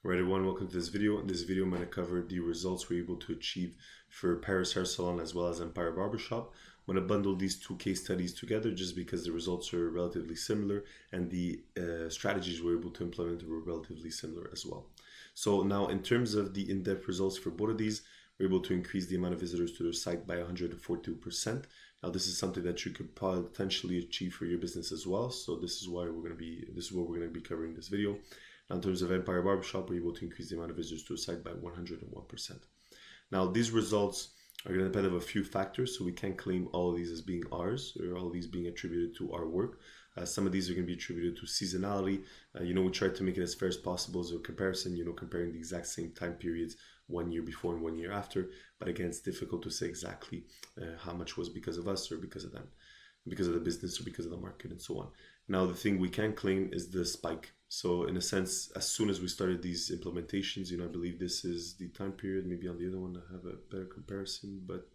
Alright everyone, welcome to this video. In this video I'm going to cover the results we're able to achieve for Paris Hair Salon as well as Empire Barbershop. I'm going to bundle these two case studies together just because the results are relatively similar and the strategies we're able to implement were relatively similar as well. So now in terms of the in-depth results for both of these, we're able to increase the amount of visitors to their site by 142%. Now this is something that you could potentially achieve for your business as well. So this is what we're going to be covering in this video. Now, in terms of Empire Barbershop, we're able to increase the amount of visitors to the site by 101%. Now, these results are going to depend on a few factors, so we can't claim all of these as being ours or all of these being attributed to our work. Some of these are going to be attributed to seasonality. We try to make it as fair as possible as a comparison, comparing the exact same time periods 1 year before and 1 year after. But again, it's difficult to say exactly how much was because of us or because of them, because of the business or because of the market and so on. Now, the thing we can claim is the spike. So in a sense, as soon as we started these implementations, I believe this is the time period. Maybe on the other one I have a better comparison, but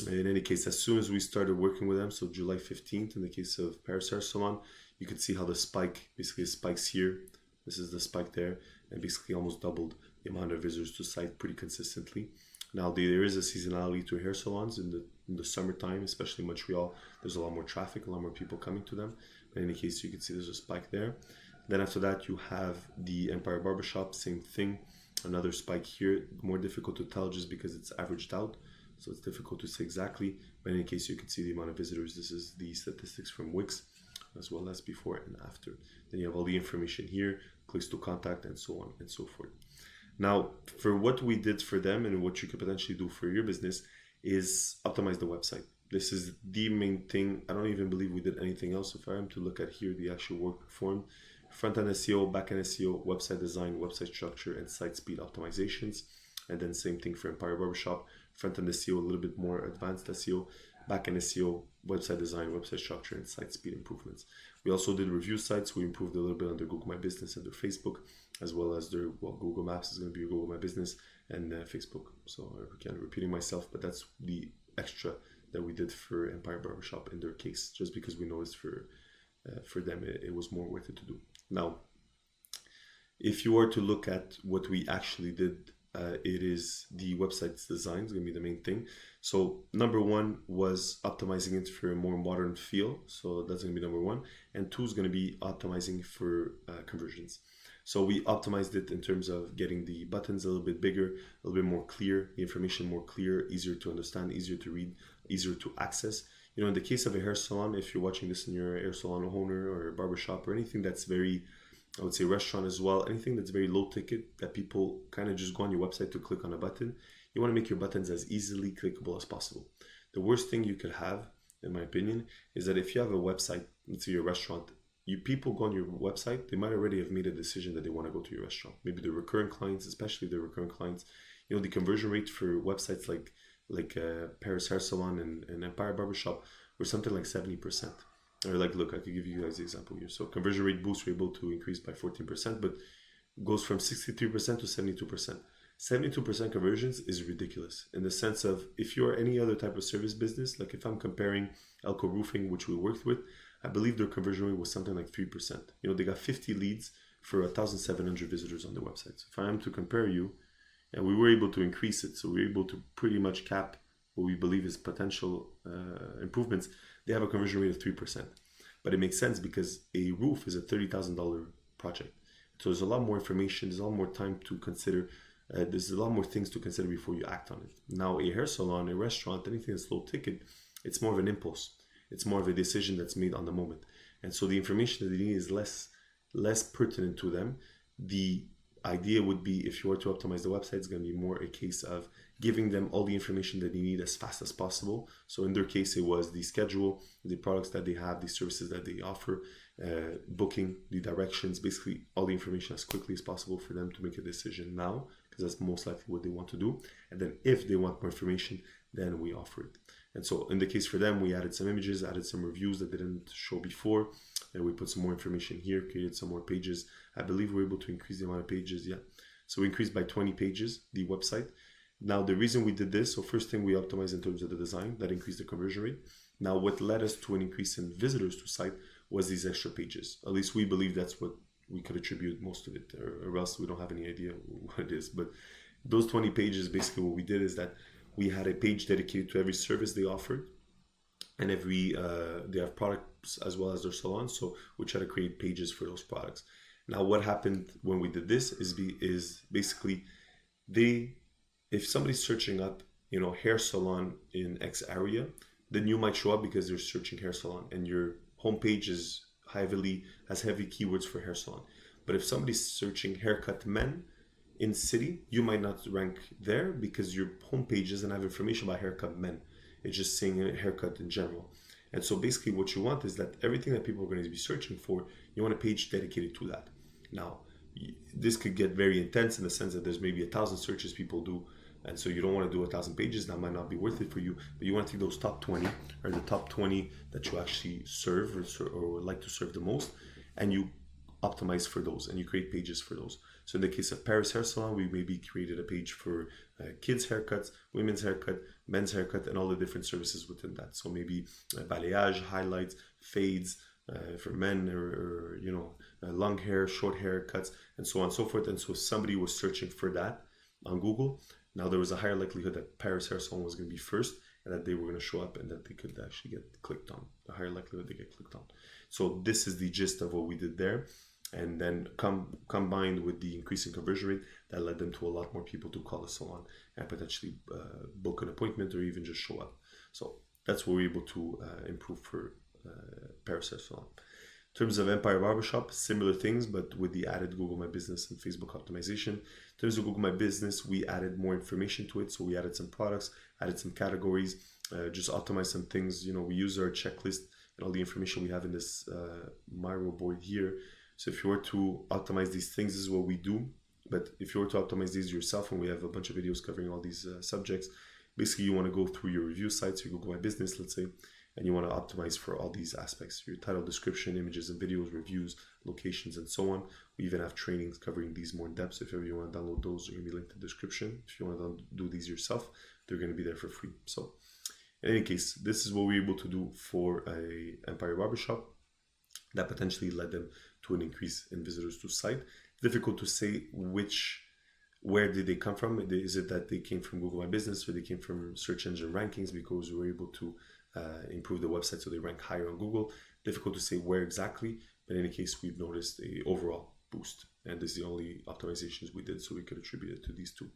in any case, as soon as we started working with them, so July 15th in the case of Paris Hair Salon, you could see how the spike, basically spikes here. This is the spike there, and basically almost doubled the amount of visitors to site pretty consistently. Now, there is a seasonality to hair salons in the summertime, especially in Montreal. There's a lot more traffic, a lot more people coming to them. But in any case, you can see there's a spike there. Then after that, you have the Empire Barbershop, same thing. Another spike here, more difficult to tell just because it's averaged out. So it's difficult to say exactly. But in any case, you can see the amount of visitors. This is the statistics from Wix, as well as before and after. Then you have all the information here, clicks to contact, and so on and so forth. Now, for what we did for them and what you could potentially do for your business is optimize the website. This is the main thing. I don't even believe we did anything else. If I am to look at here, the actual work performed, front-end SEO, back-end SEO, website design, website structure, and site speed optimizations. And then same thing for Empire Barbershop, front-end SEO, a little bit more advanced SEO, back-end SEO, website design, website structure, and site speed improvements. We also did review sites. We improved a little bit on their Google My Business and their Facebook, as well as their, Google Maps is going to be Google My Business and Facebook. So again, repeating myself, but that's the extra that we did for Empire Barbershop in their case, just because we noticed for them, it was more worth it to do. Now, if you were to look at what we actually did, it is the website's design is going to be the main thing. So number one was optimizing it for a more modern feel. So that's going to be number one. And two is going to be optimizing for conversions. So we optimized it in terms of getting the buttons a little bit bigger, a little bit more clear, the information more clear, easier to understand, easier to read, easier to access. In the case of a hair salon, if you're watching this and you're a hair salon owner or a barbershop or anything that's very, I would say restaurant as well, anything that's very low ticket that people kind of just go on your website to click on a button, you want to make your buttons as easily clickable as possible. The worst thing you could have, in my opinion, is that if you have a website, let's say your restaurant, people go on your website, they might already have made a decision that they want to go to your restaurant. Maybe the recurrent clients, especially the recurrent clients, the conversion rate for websites like Paris Hair Salon and Empire Barbershop were something like 70%. Or look, I could give you guys the example here. So conversion rate boost, we're able to increase by 14%, but goes from 63% to 72%. 72% conversions is ridiculous in the sense of if you're any other type of service business, like if I'm comparing Elko Roofing, which we worked with, I believe their conversion rate was something like 3%. They got 50 leads for 1,700 visitors on their website. So if I am to compare you, and we were able to increase it, so we were able to pretty much cap what we believe is potential improvements. They have a conversion rate of 3%. But it makes sense because a roof is a $30,000 project. So there's a lot more information, there's a lot more time to consider, there's a lot more things to consider before you act on it. Now, a hair salon, a restaurant, anything that's low ticket, it's more of an impulse. It's more of a decision that's made on the moment. And so the information that they need is less pertinent to them. The idea would be if you were to optimize the website, it's going to be more a case of giving them all the information that they need as fast as possible. So in their case, it was the schedule, the products that they have, the services that they offer, booking, the directions, basically all the information as quickly as possible for them to make a decision now, because that's most likely what they want to do. And then if they want more information, then we offer it. And so in the case for them, we added some images, added some reviews that didn't show before, and we put some more information here, created some more pages. I believe we're able to increase the amount of pages, yeah. So we increased by 20 pages, the website. Now, the reason we did this, so first thing we optimized in terms of the design, that increased the conversion rate. Now, what led us to an increase in visitors to site was these extra pages. At least we believe that's what we could attribute most of it, or else we don't have any idea what it is. But those 20 pages, basically what we did is that we had a page dedicated to every service they offered, and every they have products as well as their salon, so we try to create pages for those products. Now what happened when we did this is basically if somebody's searching up, hair salon in X area, then you might show up because they're searching hair salon, and your homepage has heavy keywords for hair salon. But if somebody's searching haircut men in city, you might not rank there because your homepage doesn't have information about haircut men. It's just saying a haircut in general. And so basically what you want is that everything that people are going to be searching for, you want a page dedicated to that. Now, this could get very intense in the sense that there's maybe 1,000 searches people do, and so you don't want to do 1,000 pages. That might not be worth it for you, but you want to take those top 20 or the top 20 that you actually serve or would like to serve the most, and you optimize for those and you create pages for those. So in the case of Paris Hair Salon, we maybe created a page for kids haircuts, women's haircut, men's haircut, and all the different services within that. So maybe balayage, highlights, fades for men, or long hair, short haircuts, and so on and so forth. And so somebody was searching for that on Google. Now there was a higher likelihood that Paris Hair Salon was going to be first, and that they were going to show up and that they could actually get clicked on. The higher likelihood they get clicked on. So this is the gist of what we did there. And then combined with the increasing conversion rate, that led them to a lot more people to call the salon and potentially book an appointment or even just show up. So that's what we're able to improve for Paris Hair Salon. In terms of Empire Barbershop, similar things, but with the added Google My Business and Facebook optimization. In terms of Google My Business, we added more information to it. So we added some products, added some categories, just optimized some things. We use our checklist and all the information we have in this Miro board here. So if you were to optimize these things, this is what we do. But if you were to optimize these yourself, and we have a bunch of videos covering all these subjects, basically you want to go through your review sites, your Google My Business, let's say, and you want to optimize for all these aspects: your title, description, images and videos, reviews, locations, and so on. We even have trainings covering these more in depth. So if ever you want to download those, they're going to be linked in the description. If you want to do these yourself, they're going to be there for free. So in any case, this is what we're able to do for a Empire Barbershop. That potentially led them to an increase in visitors to site. Difficult to say where did they come from. Is it that they came from Google My Business, or they came from search engine rankings because we were able to improve the website so they rank higher on Google? Difficult to say where exactly, but in any case, we've noticed a overall boost, and this is the only optimizations we did, so we could attribute it to these two.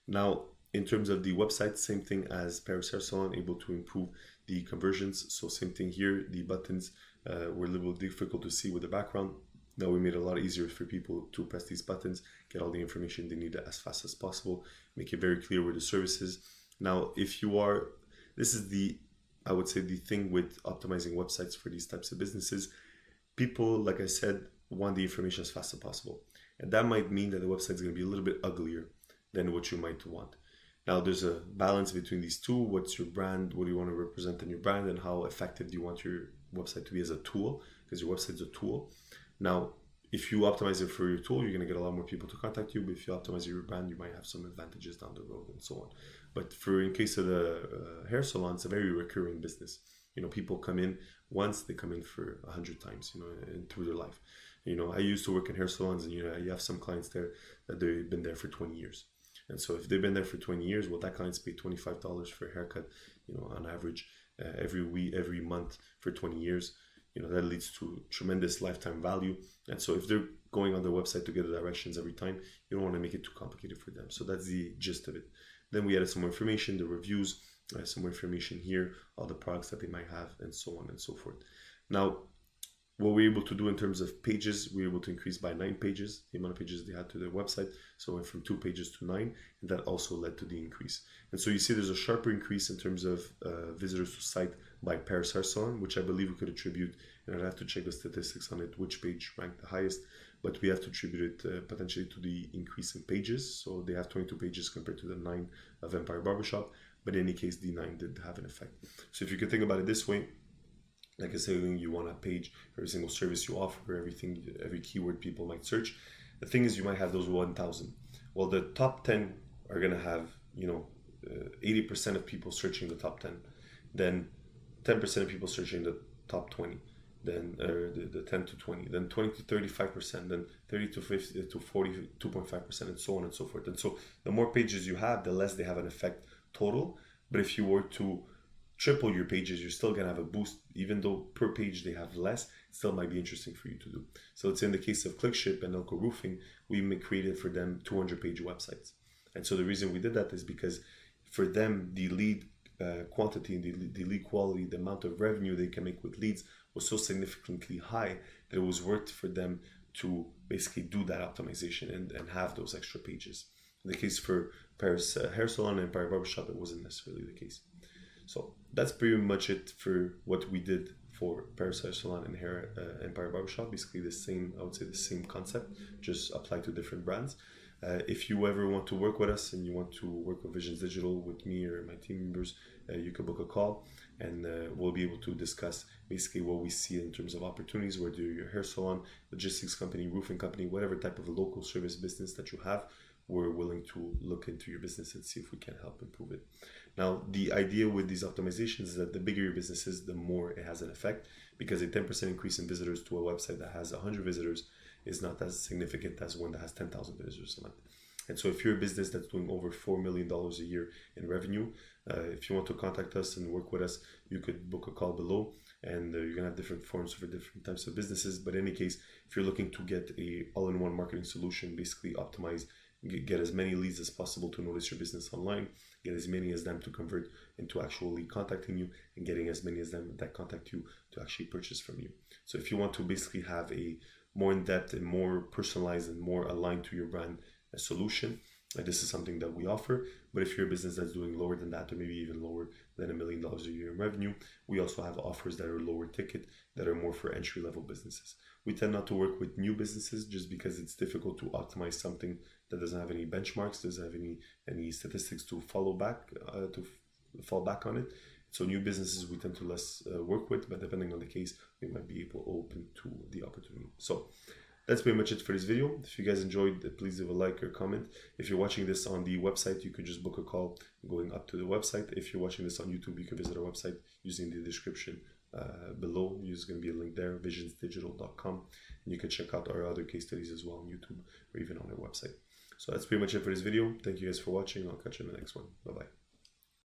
Now, in terms of the website, same thing as Paris Hair Salon, able to improve the conversions. So same thing here, the buttons were a little difficult to see with the background. Now we made it a lot easier for people to press these buttons, get all the information they need as fast as possible, make it very clear where the service is. Now, this is I would say the thing with optimizing websites for these types of businesses. People, like I said, want the information as fast as possible. And that might mean that the website is going to be a little bit uglier than what you might want. Now, there's a balance between these two. What's your brand? What do you want to represent in your brand? And how effective do you want your website to be as a tool? Because your website is a tool. Now, if you optimize it for your tool, you're going to get a lot more people to contact you. But if you optimize your brand, you might have some advantages down the road and so on. But in case of the hair salon, it's a very recurring business. People come in once, they come in for 100 times, and through their life. I used to work in hair salons, and you have some clients there that they've been there for 20 years. And so if they've been there for 20 years, well, that client's paid $25 for a haircut, on average, every month for 20 years. That leads to tremendous lifetime value. And so if they're going on their website to get the directions every time, you don't want to make it too complicated for them. So that's the gist of it. Then we added some more information, the reviews, some more information here, all the products that they might have, and so on and so forth. Now, what we're able to do in terms of pages, we're able to increase by 9 pages, the amount of pages they had to their website. So it went from 2 pages to 9, and that also led to the increase. And so you see there's a sharper increase in terms of visitors to site by Paris Hair Salon, which I believe we could attribute, and I'd have to check the statistics on it, which page ranked the highest, but we have to attribute it potentially to the increase in pages. So they have 22 pages compared to the 9 of Empire Barbershop, but in any case, the 9 did have an effect. So if you could think about it this way, like I said, you want a page for every single service you offer, every keyword people might search. The thing is, you might have those 1,000. Well, the top 10 are going to have, 80% of people searching the top 10. Then 10% of people searching the top 20. then the 10 to 20, then 20 to 35%, then 30 to 50 to 42.5%, and so on and so forth. And so the more pages you have, the less they have an effect total. But if you were to triple your pages, you're still gonna have a boost, even though per page they have less. It still might be interesting for you to do. So it's in the case of ClickShip and Elko Roofing, we created for them 200-page websites. And so the reason we did that is because for them, the lead quantity and the lead quality, the amount of revenue they can make with leads was so significantly high that it was worth for them to basically do that optimization and have those extra pages. In the case for Paris Hair Salon and Paris Barbershop, it wasn't necessarily the case. So that's pretty much it for what we did for Paris Hair Salon and and Paris Barbershop. Basically the same, I would say the same concept, just applied to different brands. If you ever want to work with us and you want to work with Vizions Digital with me or my team members, you can book a call and we'll be able to discuss basically what we see in terms of opportunities, whether you're a hair salon, logistics company, roofing company, whatever type of a local service business that you have. We're willing to look into your business and see if we can help improve it. Now, the idea with these optimizations is that the bigger your business is, the more it has an effect, because a 10% increase in visitors to a website that has 100 visitors is not as significant as one that has 10,000 visitors a month. And so if you're a business that's doing over $4 million a year in revenue, if you want to contact us and work with us, you could book a call below, and you're gonna have different forms for different types of businesses. But in any case, if you're looking to get a all-in-one marketing solution, basically optimize, get as many leads as possible to notice your business online, get as many as them to convert into actually contacting you, and getting as many as them that contact you to actually purchase from you. So if you want to basically have a more in-depth and more personalized and more aligned to your brand solution, this is something that we offer. But if you're a business that's doing lower than that, or maybe even lower than $1 million a year in revenue, we also have offers that are lower ticket, that are more for entry-level businesses. We tend not to work with new businesses just because it's difficult to optimize something that doesn't have any benchmarks, doesn't have any statistics to fall back on it. So new businesses we tend to less work with, but depending on the case, we might be open to the opportunity. So that's pretty much it for this video. If you guys enjoyed, please leave a like or comment. If you're watching this on the website, you could just book a call going up to the website. If you're watching this on YouTube, you can visit our website using the description below. There's going to be a link there, visionsdigital.com, and you can check out our other case studies as well on YouTube or even on our website. So that's pretty much it for this video. Thank you guys for watching. I'll catch you in the next one. Bye-bye.